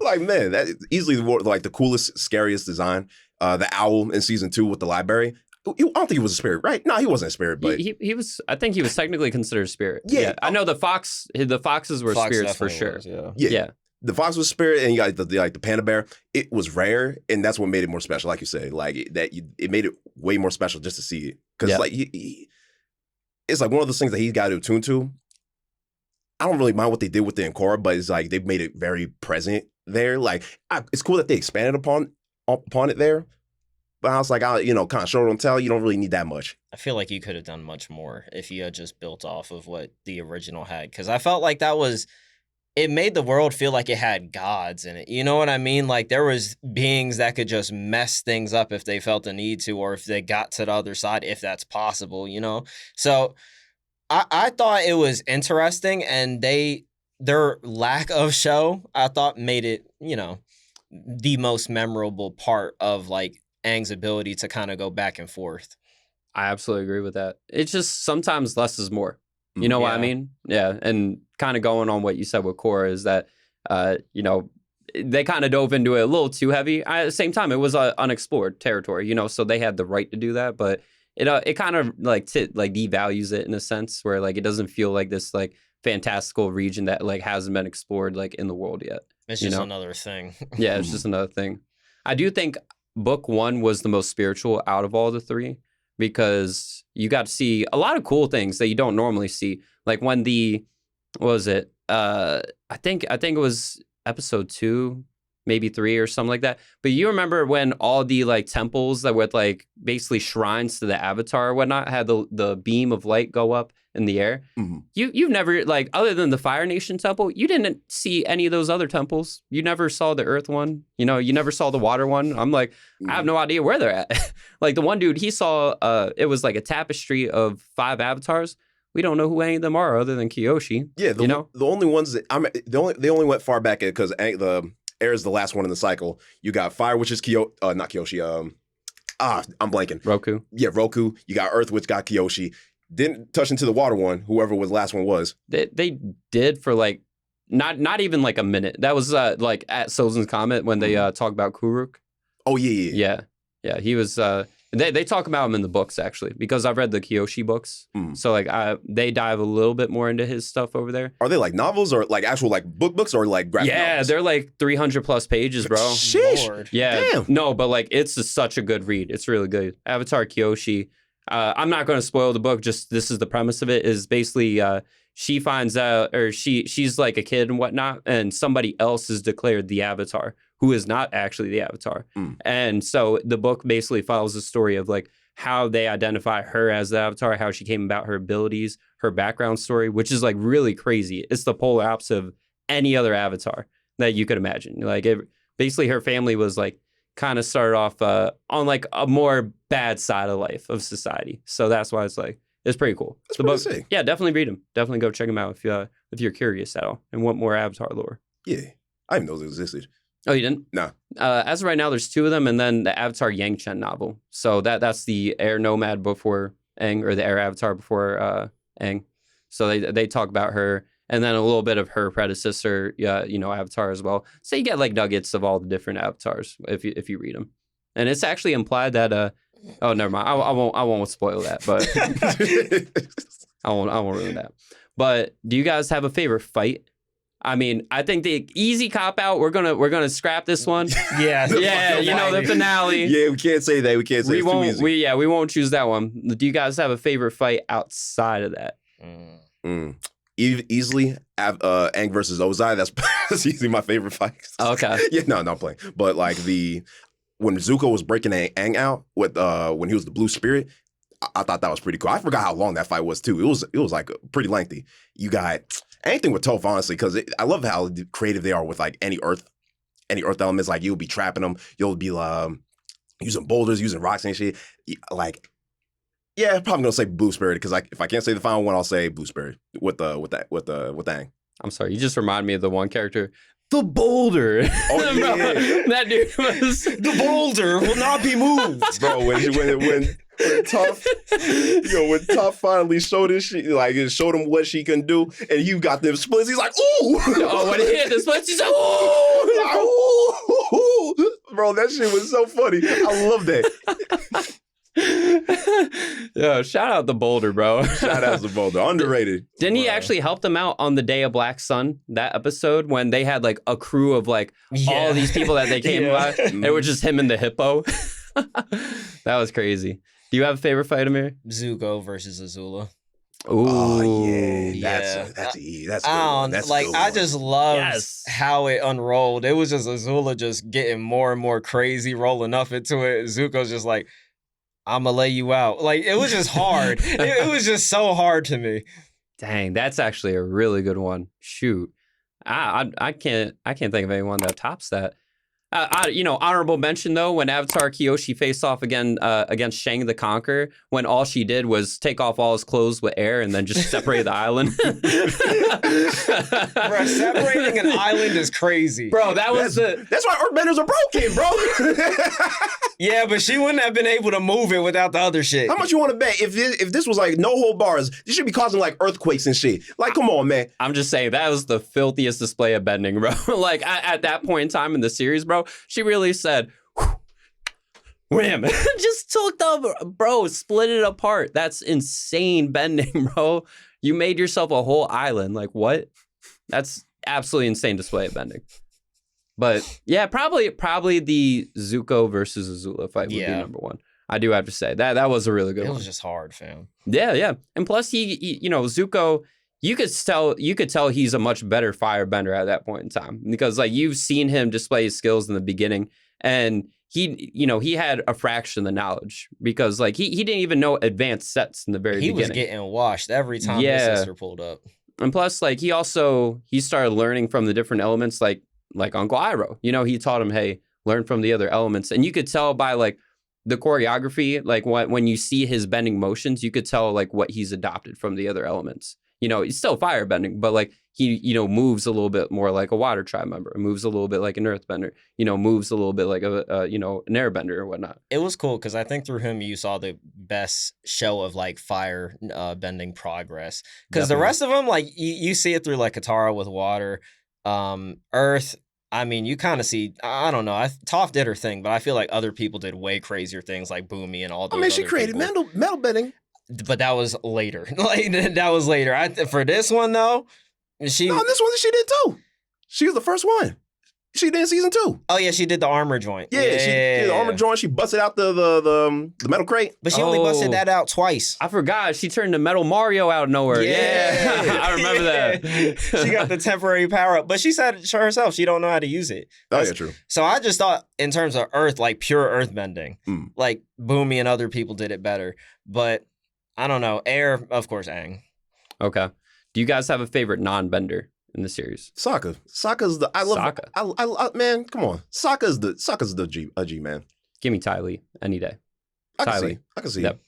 Like, man, that is easily like the coolest, scariest design. The owl in season 2 with the library. I don't think he was a spirit, right? No, he wasn't a spirit, but he was. I think he was technically considered a spirit. Yeah. I know the foxes were spirits for sure. Yeah. The fox was spirit, and you got the panda bear. It was rare, and that's what made it more special. Like you say, like it made it way more special just to see it because like it's like one of those things that he's got to attune to. I don't really mind what they did with the Korra, but it's like they've made it very present there. Like it's cool that they expanded upon it there. But I was like, kind of show don't tell. You don't really need that much. I feel like you could have done much more if you had just built off of what the original had. Because I felt like it made the world feel like it had gods in it. You know what I mean? Like there was beings that could just mess things up if they felt the need to, or if they got to the other side, if that's possible, So I thought it was interesting, and their lack of show, I thought made it, the most memorable part of like Aang's ability to kind of go back and forth. I absolutely agree with that. It's just sometimes less is more. You know what I mean? Yeah. And kind of going on what you said with Korra is that, they kind of dove into it a little too heavy. At the same time, it was unexplored territory, you know, so they had the right to do that. But it kind of like devalues it in a sense where like it doesn't feel like this like fantastical region that like hasn't been explored like in the world yet. It's just another thing. Yeah, it's just another thing. I do think book 1 was the most spiritual out of all the 3 because you got to see a lot of cool things that you don't normally see. Like when what was it? I think it was episode 2, maybe 3 or something like that. But you remember when all the like temples that with like basically shrines to the Avatar or whatnot had the beam of light go up in the air? Mm-hmm. You've never, like, other than the Fire Nation temple, you didn't see any of those other temples. You never saw the Earth one. You know, you never saw the Water one. I'm like, I have no idea where they're at. Like the one dude, he saw it was like a tapestry of 5 avatars. We don't know who any of them are other than Kyoshi. Yeah, the only ones that they only went far back because the air is the last one in the cycle. You got fire, which is not Kyoshi. I'm blanking. Roku. Yeah, Roku. You got earth, which got Kyoshi. Didn't touch into the water one. Whoever was the last one was. They did for like not even like a minute. That was like at Sozin's comment when they talk about Kuruk. Oh yeah. He was. They talk about him in the books actually because I've read the Kyoshi books. So like they dive a little bit more into his stuff over there. Are they like novels or like actual like books or like graphic novels? They're like 300 plus pages, bro. Sheesh. Lord. Yeah. Damn. No, but like it's such a good read. It's really good. Avatar Kyoshi. I'm not going to spoil the book. Just this is the premise of it. Is basically she finds out, or she's like a kid and whatnot, and somebody else is declared the Avatar, who is not actually the Avatar. And so the book basically follows the story of like how they identify her as the Avatar, how she came about, her abilities, her background story, which is like really crazy. It's the polar opposite of any other Avatar that you could imagine. Like basically her family was like kind of started off on like a more bad side of life of society. So that's why it's like, it's pretty cool. That's pretty sick. Yeah, definitely read them. Definitely go check them out if you're curious at all and want more Avatar lore. Yeah, I didn't know those existed. Oh, you didn't? No. As of right now, there's 2 of them, and then the Avatar Yang-Chen novel. So that's the Air Nomad before Aang, or the Air Avatar before Aang. So they talk about her, and then a little bit of her predecessor, Avatar as well. So you get like nuggets of all the different avatars if you read them, and it's actually implied that oh, never mind. I won't spoil that, but I won't ruin that. But do you guys have a favorite fight? I mean, I think the easy cop out. We're gonna scrap this one. Yeah, the finale. Yeah, we can't say that. We can't say we it's won't. too easy. We won't choose that one. Do you guys have a favorite fight outside of that? Easily, Aang versus Ozai. That's easily my favorite fight. Okay. Yeah, no, I'm playing. But like when Zuko was breaking Aang out with when he was the blue spirit, I thought that was pretty cool. I forgot how long that fight was too. It was like pretty lengthy. You got anything with Toph, honestly, because I love how creative they are with like any earth elements. Like you'll be trapping them, you'll be using boulders, using rocks and shit. Like, yeah, I'm probably gonna say blue spirit because if I can't say the final one, I'll say blue spirit with Aang. I'm sorry, you just reminded me of the one character. The boulder. Oh yeah, that dude was the boulder will not be moved, bro. When Toph, when Toph finally showed his shit, like it showed him what she can do, and you got them splits. He's like, ooh. Oh, when he hit the splits, he's like, ooh. Bro, that shit was so funny. I love that. Yo, shout out the boulder, bro. Shout out to the boulder. Underrated. Didn't he actually help them out on the Day of Black Sun, that episode, when they had like a crew of like all these people that they came by? It was just him and the hippo. That was crazy. Do you have a favorite fight, Amir? Zuko versus Azula. Ooh, oh yeah, that's a good one. That's like a good I one. just loved how it unrolled. It was just Azula just getting more and more crazy, rolling up into it. Zuko's just like, I'ma lay you out. Like it was just hard. it was just so hard to me. Dang, that's actually a really good one. Shoot, I can't think of anyone that tops that. Honorable mention though, when Avatar Kyoshi faced off again against Shang the Conqueror, when all she did was take off all his clothes with air and then just separate the island. Bro, separating an island is crazy. Bro, that's why earthbenders are broken, bro. Yeah, but she wouldn't have been able to move it without the other shit. How much you want to bet if this was like no hold bars, this should be causing like earthquakes and shit. Like, come on, man. I'm just saying that was the filthiest display of bending, bro. Like at that point in time in the series, bro, she really said, wham, just took split it apart. That's insane bending, bro. You made yourself a whole island. Like, what? That's absolutely insane display of bending. But yeah, probably the Zuko versus Azula fight would be number one. I do have to say that was a really good one. It was just hard, fam. Yeah. And plus he Zuko, you could tell he's a much better firebender at that point in time, because like you've seen him display his skills in the beginning, and he had a fraction of the knowledge, because like he didn't even know advanced sets in the very beginning. He was getting washed every time his sister pulled up. And plus like he started learning from the different elements, like Uncle Iroh. He taught him, hey, learn from the other elements. And you could tell by like the choreography, like when you see his bending motions, you could tell like what he's adopted from the other elements. He's still firebending, but like he, moves a little bit more like a water tribe member, moves a little bit like an earthbender, moves a little bit like an airbender or whatnot. It was cool because I think through him you saw the best show of like fire bending progress. Because the rest of them, like you see it through like Katara with water, earth. I mean, you kind of see, I don't know, Toph did her thing, but I feel like other people did way crazier things like Boomy and all those. I mean, she created metal bending. But that was later. That was later. For this one though, this one she did too. She was the first one. She did in season 2. Oh yeah, she did the armor joint. Yeah, she did the armor joint. She busted out the metal crate. But she only busted that out twice. I forgot. She turned the Metal Mario out of nowhere. Yeah. I remember that. She got the temporary power up. But she said herself she don't know how to use it. Oh yeah, true. So I just thought in terms of earth, like pure earth bending, like Boomy and other people did it better. But I don't know. Air, of course, Aang. Okay. Do you guys have a favorite non-bender in the series? Sokka. Sokka's the I love Sokka. I man, come on. Sokka's the G man. Give me Ty Lee any day. I can see. Yep.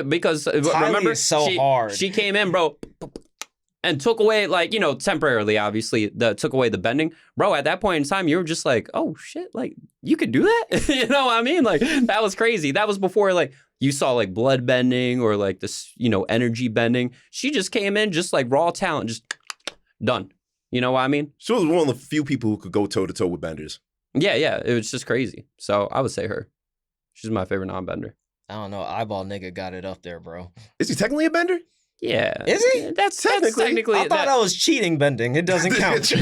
Because Ty remember, Lee is so hard. She came in, bro, and took away, like, temporarily, obviously, took away the bending. Bro, at that point in time, you were just like, oh shit, like, you could do that? You know what I mean? Like, that was crazy. That was before, like, you saw like blood bending or like this, energy bending. She just came in just like raw talent, just done. You know what I mean? She was one of the few people who could go toe to toe with benders. Yeah. It was just crazy. So I would say her. She's my favorite non-bender. I don't know. Eyeball nigga got it up there, bro. Is he technically a bender? Yeah. Is he? That's technically. I thought that was cheating bending. It doesn't count. That's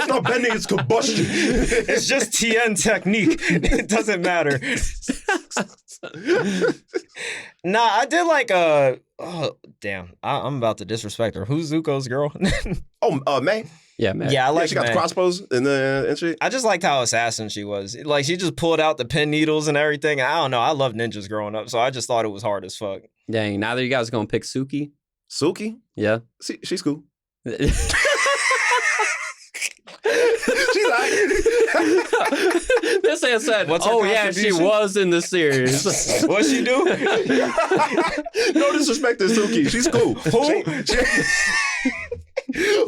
not bending, it's combustion. It's just TN technique. It doesn't matter. Nah, I did like oh damn. I'm about to disrespect her. Who's Zuko's girl? May? Yeah, man. Yeah, I like she got the crossbows and shit. I just liked how assassin she was. Like, she just pulled out the pin needles and everything. I don't know. I loved ninjas growing up, so I just thought it was hard as fuck. Dang, now that you guys are going to pick Suki? Suki? Yeah. She's cool. She's like, this man said, she was in the series. What'd she do? No disrespect to Suki. She's cool.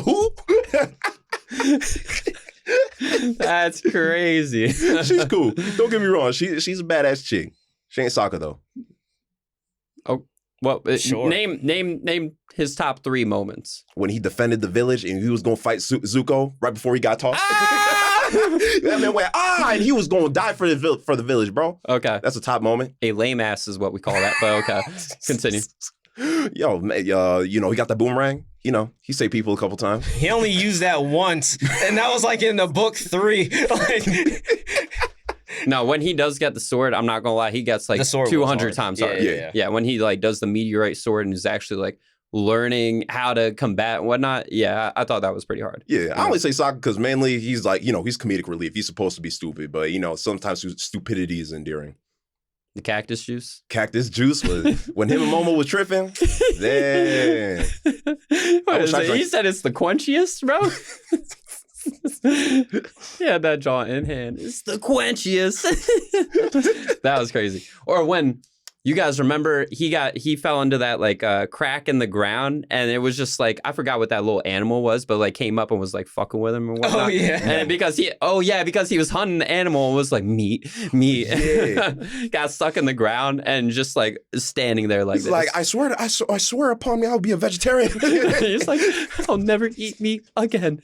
Who? That's crazy. She's cool. Don't get me wrong. She's a badass chick. She ain't Sokka though. Oh, well, sure. Name his top 3 moments. When he defended the village and he was gonna fight Zuko right before he got tossed. That man went and he was gonna die for the village, bro. Okay, that's a top moment. A lame ass is what we call that. But okay, continue. Yo, he got that boomerang. He saved people a couple times. He only used that once, and that was like in the book 3. No, when he does get the sword, I'm not gonna lie, he gets like 200 times harder. Yeah, when he like does the meteorite sword and is actually like learning how to combat and whatnot. Yeah, I thought that was pretty hard. Yeah, I only say Sokka because mainly he's like, he's comedic relief. He's supposed to be stupid, but sometimes stupidity is endearing. The cactus juice? Cactus juice was when him and Momo was tripping. Damn. He said it's the quenchiest, bro. Yeah, that jaw in hand. It's the quenchiest. That was crazy. Or when you guys remember he fell into that like crack in the ground, and it was just like I forgot what that little animal was, but like came up and was like fucking with him and whatnot. Oh yeah. And because he was hunting the animal and was like meat. Yeah. Got stuck in the ground and just like standing there like He's this. like, I swear upon me, I'll be a vegetarian. He's like, I'll never eat meat again.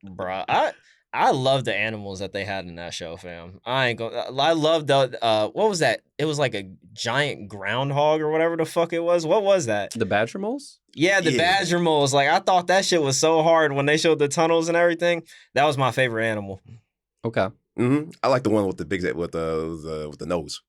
Bruh, I love the animals that they had in that show, fam. I love the what was that? It was like a giant groundhog or whatever the fuck it was. What was that? The badger moles? Yeah, the badger moles. Like I thought that shit was so hard when they showed the tunnels and everything. That was my favorite animal. Okay. Mm-hmm. I like the one with the big with the nose.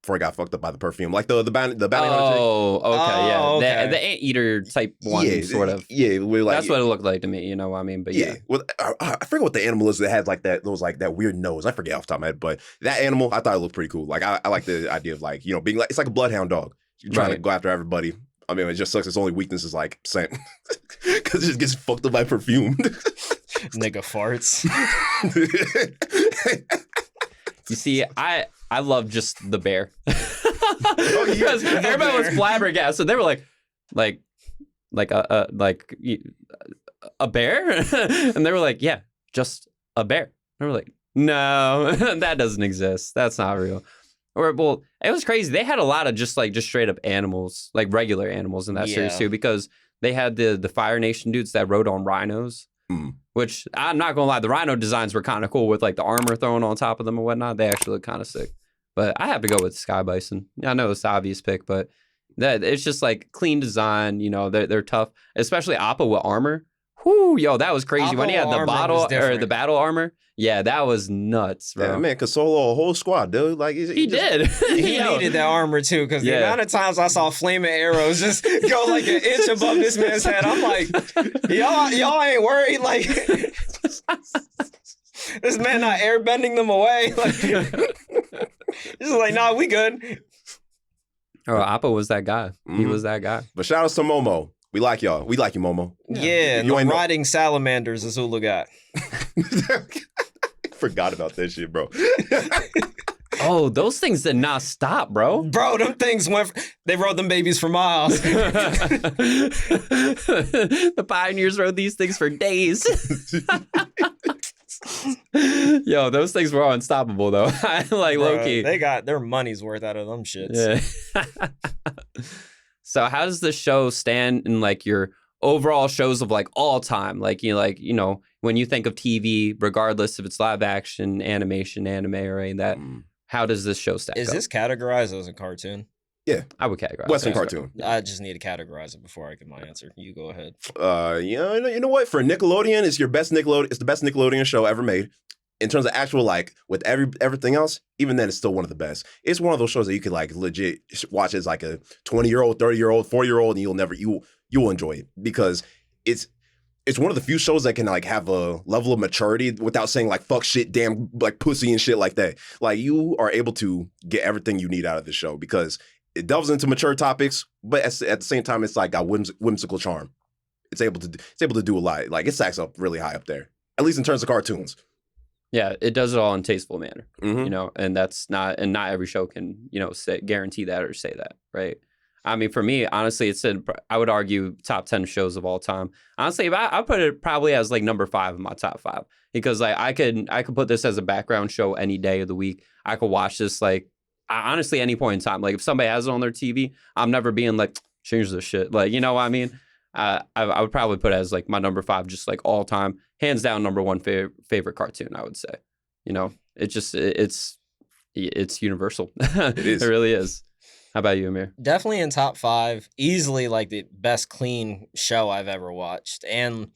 Before I got fucked up by the perfume, like the bounty hunter. Oh, okay, yeah, okay. The anteater type one, sort of. Yeah, like, that's what it looked like to me. You know what I mean? But yeah. Well, I forget what the animal is that had like that. Those like that weird nose. I forget off the top of my head, but that animal I thought it looked pretty cool. Like I like the idea of like being like it's like a bloodhound dog. You're trying to go after everybody. I mean, it just sucks. Its only weakness is like scent, because it just gets fucked up by perfume. Nigga farts. You see, I love just the bear. Oh, yeah. Everybody was flabbergasted. They were like a bear, and they were like, yeah, just a bear. They were like, no, that doesn't exist. That's not real. Or well, it was crazy. They had a lot of just straight up animals, like regular animals in that series too, because they had the Fire Nation dudes that rode on rhinos. Which I'm not gonna lie, the rhino designs were kind of cool with like the armor thrown on top of them and whatnot. They actually look kind of sick. But I have to go with Sky Bison. I know it's the obvious pick, but it's just like clean design. They're tough, especially Appa with armor. Whoo, yo, that was crazy. Appa when he had the bottle or the battle armor. Yeah, that was nuts, bro. Yeah, man, could solo a whole squad, dude. Like he did. He needed that armor too, because the amount of times I saw flaming arrows just go like an inch above this man's head, I'm like, y'all ain't worried, like this man not airbending them away. Like, this is like, nah, we good. Oh, Appa was that guy. He was that guy. But shout out to Momo. We like y'all. We like you, Momo. Yeah, the riding salamanders is Azula got. Forgot about that shit, bro. Oh, those things did not stop, bro. Bro, them things they rode them babies for miles. The pioneers rode these things for days. Yo, those things were unstoppable, though. Like, low-key. They got their money's worth out of them shits. Yeah. So how does this show stand in, like, your overall shows of, like, all time? Like, when you think of TV, regardless if it's live action, animation, anime, or any of that, how does this show stack Is up? this categorized as a cartoon? Yeah. I would categorize Western it. cartoon. I just need to categorize it before I give my answer. You go ahead. You know what? For Nickelodeon, it's the best Nickelodeon show ever made. In terms of actual, like, with everything else, even then, it's still one of the best. It's one of those shows that you could, like, legit watch as, like, a 20-year-old, 30-year-old, 40-year-old, and you'll enjoy it. Because it's one of the few shows that can, like, have a level of maturity without saying, like, fuck, shit, damn, like, pussy and shit like that. Like, you are able to get everything you need out of the show because it delves into mature topics, but at the same time, it's, like, got whimsical charm. It's able to do a lot. Like, it stacks up really high up there, at least in terms of cartoons. Yeah, it does it all in a tasteful manner, Mm-hmm. And not every show can, guarantee that or say that, right? I mean, for me, honestly, I would argue top 10 shows of all time. Honestly, I put it probably as like number 5 in my top 5 because like I could put this as a background show any day of the week. I could watch this like honestly any point in time. Like if somebody has it on their TV, I'm never being like change this shit. Like you know what I mean? I would probably put it as like my number 5, just like all time, hands down number 1 favorite cartoon. I would say, it's universal. It is. It really is. How about you, Amir? Definitely in top 5. Easily like the best clean show I've ever watched. And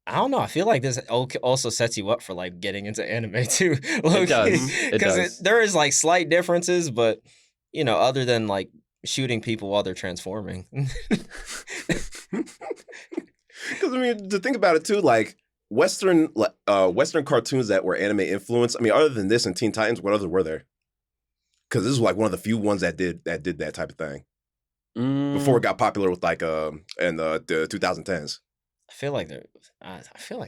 I don't know. I feel like this also sets you up for like getting into anime too. It does. Because there is like slight differences, but other than like shooting people while they're transforming. Because I mean, to think about it too, like Western cartoons that were anime influenced. I mean, other than this and Teen Titans, what others were there? Because this is like one of the few ones that did that type of thing before it got popular with like in the 2010s. I feel like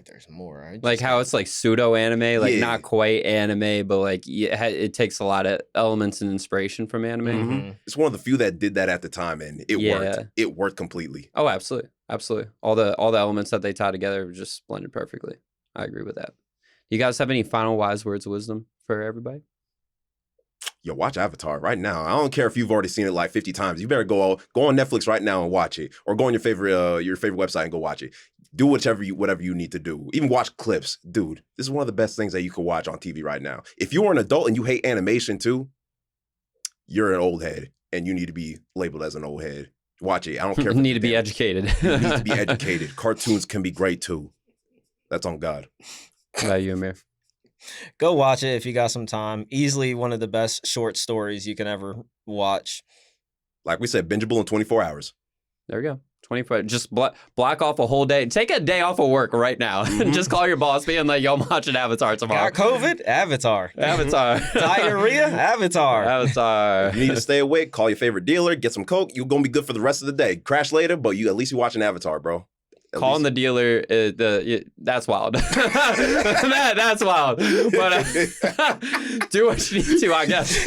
there's more. Like how it's like pseudo anime, like not quite anime, but like it takes a lot of elements and inspiration from anime. Mm-hmm. It's one of the few that did that at the time, and it worked. It worked completely. Oh, absolutely, absolutely. All the elements that they tied together were just blended perfectly. I agree with that. You guys have any final wise words of wisdom for everybody? Yo, watch Avatar right now. I don't care if you've already seen it like 50 times. You better go on Netflix right now and watch it, or go on your favorite website and go watch it. Do whatever you need to do. Even watch clips, dude. This is one of the best things that you could watch on TV right now. If you're an adult and you hate animation too, you're an old head, and you need to be labeled as an old head. Watch it. I don't care. You need to be educated. You need to be educated. Cartoons can be great too. That's on God. How about you, Amir? Go watch it if you got some time. Easily one of the best short stories you can ever watch. Like we said, bingeable in 24 hours. There we go. 24. Just block off a whole day. Take a day off of work right now. Just call your boss, being like, yo, I'm watching Avatar tomorrow. Got COVID? Avatar. Avatar. Diarrhea? Avatar. Avatar. You need to stay awake. Call your favorite dealer. Get some Coke. You're going to be good for the rest of the day. Crash later, but at least you're watching Avatar, bro. Calling the dealer, that's wild. That's wild. But do what you need to, I guess.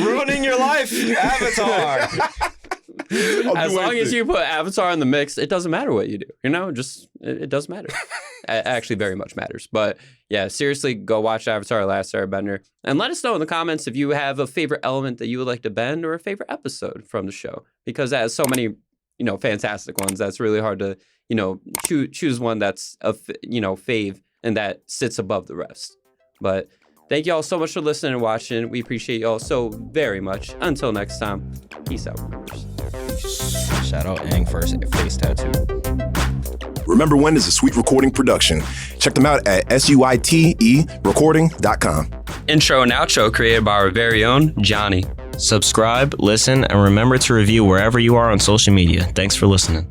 Ruining your life, Avatar. As long as you put Avatar in the mix, it doesn't matter what you do. Just it does matter. It actually very much matters. But yeah, seriously, go watch Avatar the Last Airbender. And let us know in the comments if you have a favorite element that you would like to bend, or a favorite episode from the show. Because it has so many fantastic ones. That's really hard to, choose one that's a, fave and that sits above the rest. But thank you all so much for listening and watching. We appreciate you all so very much. Until next time, peace out, members. Shout out Aang for his face tattoo. Remember When is a Sweet Recording production. Check them out at suiterecording.com. Intro and outro created by our very own Johnny. Subscribe, listen, and remember to review wherever you are on social media. Thanks for listening.